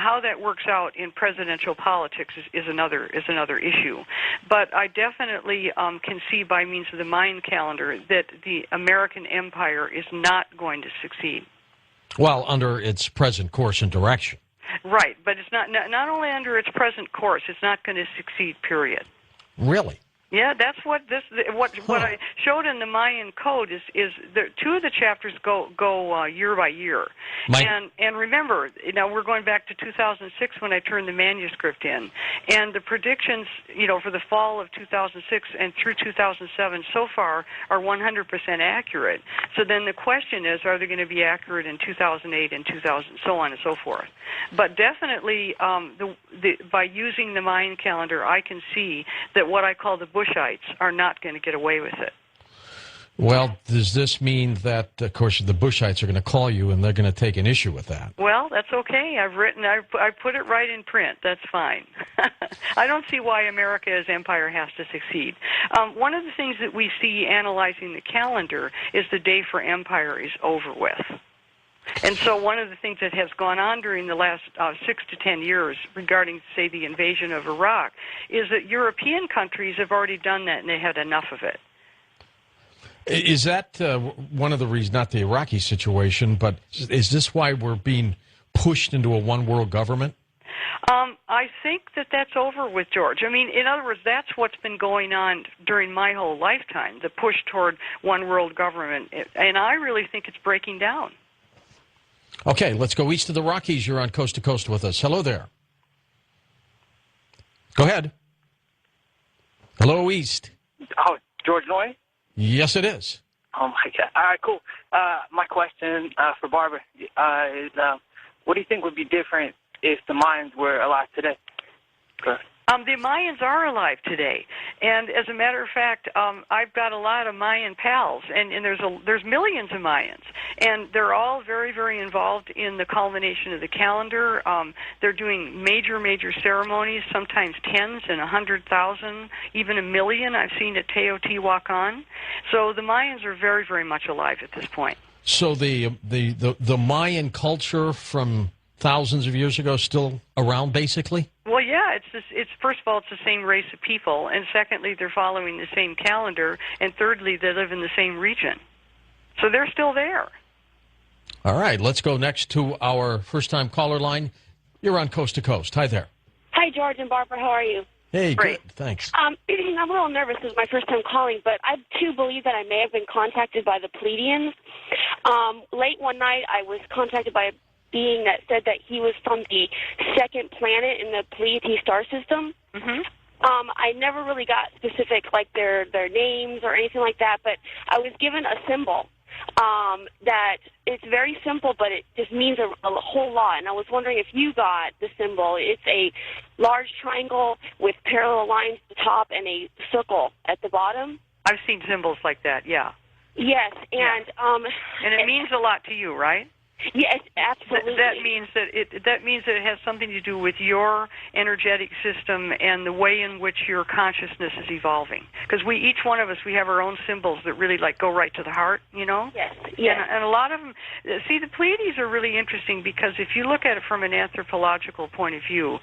How that works out in presidential politics is another issue. But I definitely can see by means of the Mayan calendar that the American empire is not going to succeed. Well, under its present course and direction. Right, but it's not only under its present course, it's not going to succeed, period. Really? Yeah, that's what what I showed in the Mayan Code is two of the chapters go year by year, and remember, now we're going back to 2006 when I turned the manuscript in, and the predictions, for the fall of 2006 and through 2007 so far are 100% accurate. So then the question is, are they going to be accurate in 2008 and 2000, so on and so forth? But definitely, by using the Mayan calendar, I can see that what I call the Bushites are not going to get away with it. Well, does this mean that, of course, the Bushites are going to call you and they're going to take an issue with that? Well, that's okay. I put it right in print. That's fine. I don't see why America as empire has to succeed. One of the things that we see analyzing the calendar is the day for empire is over with. And so one of the things that has gone on during the last 6 to 10 years regarding, say, the invasion of Iraq is that European countries have already done that and they had enough of it. Is that one of the reasons, not the Iraqi situation, but is this why we're being pushed into a one-world government? I think that's over with, George. I mean, in other words, that's what's been going on during my whole lifetime, the push toward one-world government. And I really think it's breaking down. Okay, let's go east of the Rockies. You're on Coast to Coast with us. Hello there. Go ahead. Hello, East. Oh, George Noy? Yes, it is. Oh, my God. All right, cool. My question for Barbara is, what do you think would be different if the Mayans were alive today? The Mayans are alive today, and as a matter of fact, I've got a lot of Mayan pals, and there's millions of Mayans, and they're all very, very involved in the culmination of the calendar. They're doing major ceremonies, sometimes tens and 100,000, even 1 million. I've seen at Teotihuacan. So the Mayans are very, very much alive at this point. So the Mayan culture from thousands of years ago still around, basically? Well, yeah, it's first of all, it's the same race of people, and secondly, they're following the same calendar, and thirdly, they live in the same region. So they're still there. All right, let's go next to our first-time caller line. You're on Coast to Coast. Hi there. Hi, George and Barbara. How are you? Hey, Great. Good. Thanks. I'm a little nervous. This is my first time calling, but I, too, believe that I may have been contacted by the Pleiadians. Late one night, I was contacted by a being that said that he was from the second planet in the Pleiades star system. Mm-hmm. I never really got specific, like their names or anything like that, but I was given a symbol that it's very simple, but it just means a whole lot. And I was wondering if you got the symbol. It's a large triangle with parallel lines at the top and a circle at the bottom. I've seen symbols like that, yeah. Yes, and and it means a lot to you, right? Yes, absolutely. That means that it has something to do with your energetic system and the way in which your consciousness is evolving. Because each one of us, we have our own symbols that really go right to the heart, Yes, yes. And a lot of them, see, the Pleiades are really interesting because if you look at it from an anthropological point of view,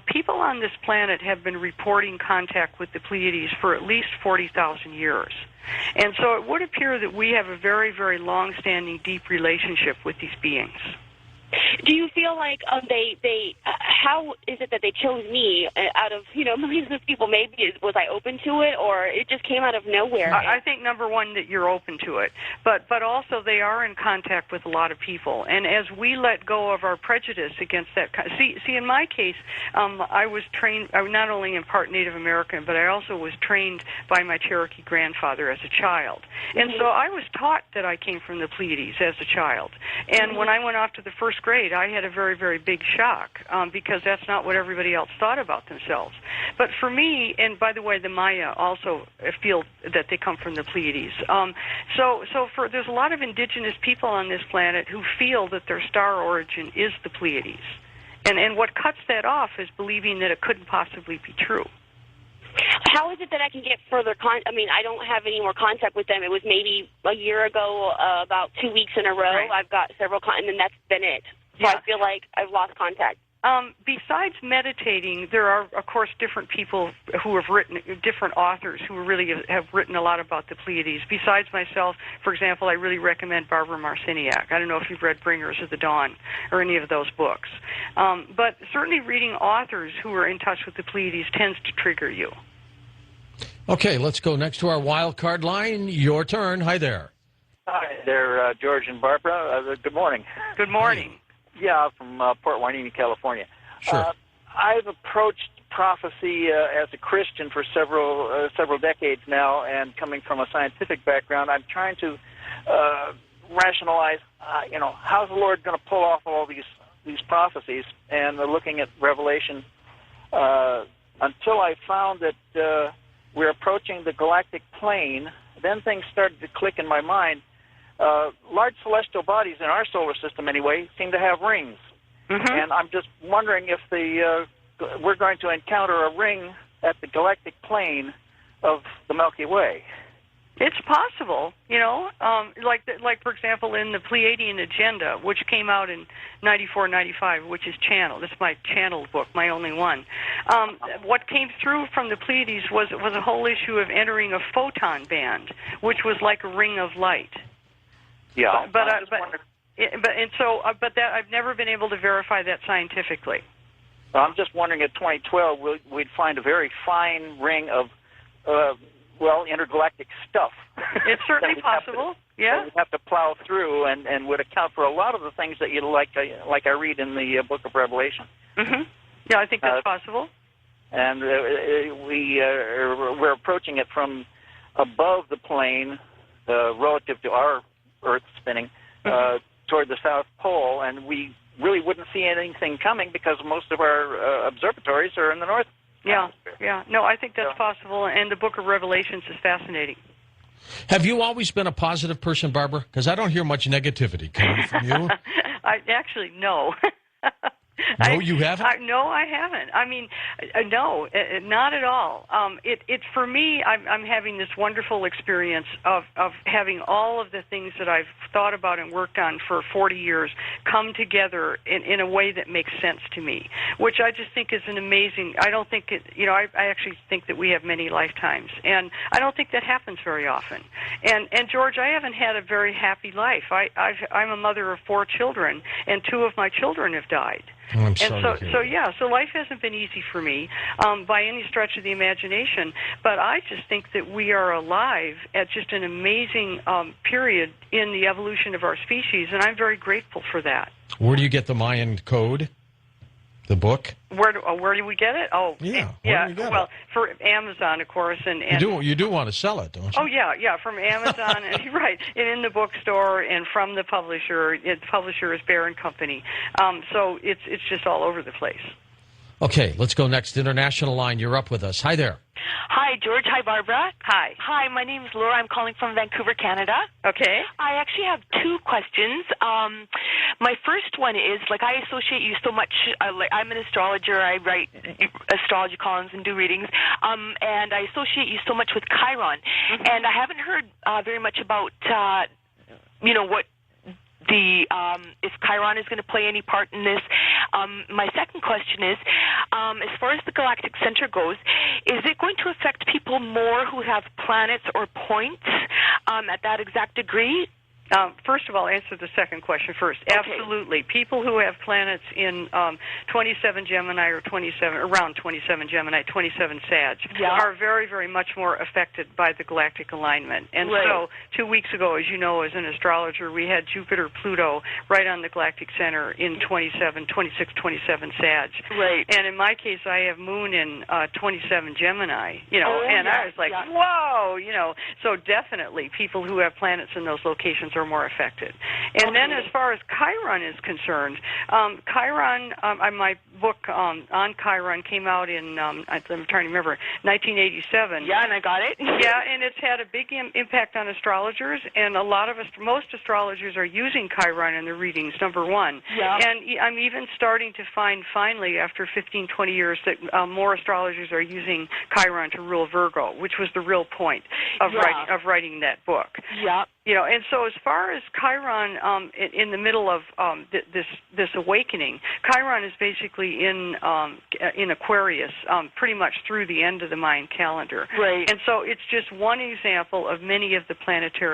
people on this planet have been reporting contact with the Pleiades for at least 40,000 years. And so it would appear that we have a very, very long-standing, deep relationship with these beings. Do you feel like how is it that they chose me out of, millions of people? Maybe was I open to it, or it just came out of nowhere? I think, number one, that you're open to it. But also they are in contact with a lot of people. And as we let go of our prejudice against that, see, in my case, I was trained, I was not only in part Native American, but I also was trained by my Cherokee grandfather as a child. And so I was taught that I came from the Pleiades as a child. And when I went off to the first grade, I had a very, very big shock because that's not what everybody else thought about themselves. But for me, and by the way, the Maya also feel that they come from the Pleiades. There's a lot of indigenous people on this planet who feel that their star origin is the Pleiades. And what cuts that off is believing that it couldn't possibly be true. How is it that I can get further I don't have any more contact with them. It was maybe a year ago, about 2 weeks in a row. Right. I've got several and then that's been it. So Yeah. I feel like I've lost contact. Besides meditating, there are, of course, different people who have written, different authors who really have written a lot about the Pleiades. Besides myself, for example, I really recommend Barbara Marciniak. I don't know if you've read Bringers of the Dawn or any of those books. But certainly reading authors who are in touch with the Pleiades tends to trigger you. Okay, let's go next to our wild card line. Your turn. Hi there. Hi there, George and Barbara. Good morning. Good morning. Yeah, from Port Hueneme, California. Sure. I've approached prophecy as a Christian for several decades now, and coming from a scientific background, I'm trying to rationalize, how's the Lord going to pull off all these prophecies? And looking at Revelation, until I found that we're approaching the galactic plane, then things started to click in my mind. Large celestial bodies in our solar system, anyway, seem to have rings. Mm-hmm. And I'm just wondering if we're going to encounter a ring at the galactic plane of the Milky Way. It's possible, like for example, in the Pleiadian Agenda, which came out in 94, 95, which is channeled. It's my channeled book, my only one. What came through from the Pleiades was a whole issue of entering a photon band, which was like a ring of light. Yeah, but I've never been able to verify that scientifically. I'm just wondering, at 2012, we'd find a very fine ring of intergalactic stuff. It's certainly possible. Yeah, we'd have to plow through, and would account for a lot of the things that you like I read in the Book of Revelation. Mm-hmm. Yeah, I think that's possible. And we're approaching it from above the plane, relative to our Earth spinning, toward the South Pole, and we really wouldn't see anything coming because most of our observatories are in the North. Yeah. No, I think that's possible, and the Book of Revelations is fascinating. Have you always been a positive person, Barbara? Because I don't hear much negativity coming from you. No. No, you haven't? No, I haven't. I mean, no, not at all. It for me, I'm having this wonderful experience of having all of the things that I've thought about and worked on for 40 years come together in a way that makes sense to me, which I just think is an amazing. I don't think it. I actually think that we have many lifetimes, and I don't think that happens very often. And George, I haven't had a very happy life. I'm a mother of 4 children, and 2 of my children have died. Oh, I'm sorry. So life hasn't been easy for me by any stretch of the imagination, but I just think that we are alive at just an amazing period in the evolution of our species, and I'm very grateful for that. Where do you get the Mayan Code, the book? Where do we get it? Oh, yeah. Well, for Amazon, of course, and you do want to sell it, don't you? Oh yeah, from Amazon, and right, and in the bookstore, and from the publisher. The publisher is Bear and Company, so it's just all over the place. Okay, let's go next. International line, you're up with us. Hi there. Hi, George. Hi, Barbara. Hi. Hi, my name is Laura. I'm calling from Vancouver, Canada. Okay. I actually have 2 questions. My first one is, I associate you so much, I'm an astrologer. I write astrology columns and do readings, and I associate you so much with Chiron. Mm-hmm. And I haven't heard very much about, what if Chiron is going to play any part in this. My second question is, as far as the galactic center goes, is it going to affect people more who have planets or points at that exact degree? First of all, answer the second question first. Okay. Absolutely. People who have planets in 27 Gemini or around 27 Gemini, 27 Sag, are very, very much more affected by the galactic alignment. And so 2 weeks ago, as you know, as an astrologer, we had Jupiter, Pluto right on the galactic center in 26, 27 Sag. Right. And in my case, I have Moon in 27 Gemini, I was like, whoa, so definitely people who have planets in those locations are more affected. And then as far as Chiron is concerned, Chiron, my book on Chiron came out in, I'm trying to remember, 1987. Yeah, and I got it. Yeah, and it's had a big impact on astrologers, and most astrologers are using Chiron in their readings, number one. Yeah. And I'm even starting to find, finally, after 15, 20 years, that more astrologers are using Chiron to rule Virgo, which was the real point of writing that book. Yeah. And so as far as Chiron in the middle of this awakening, Chiron is basically in Aquarius pretty much through the end of the Mayan calendar. Right. And so it's just one example of many of the planetary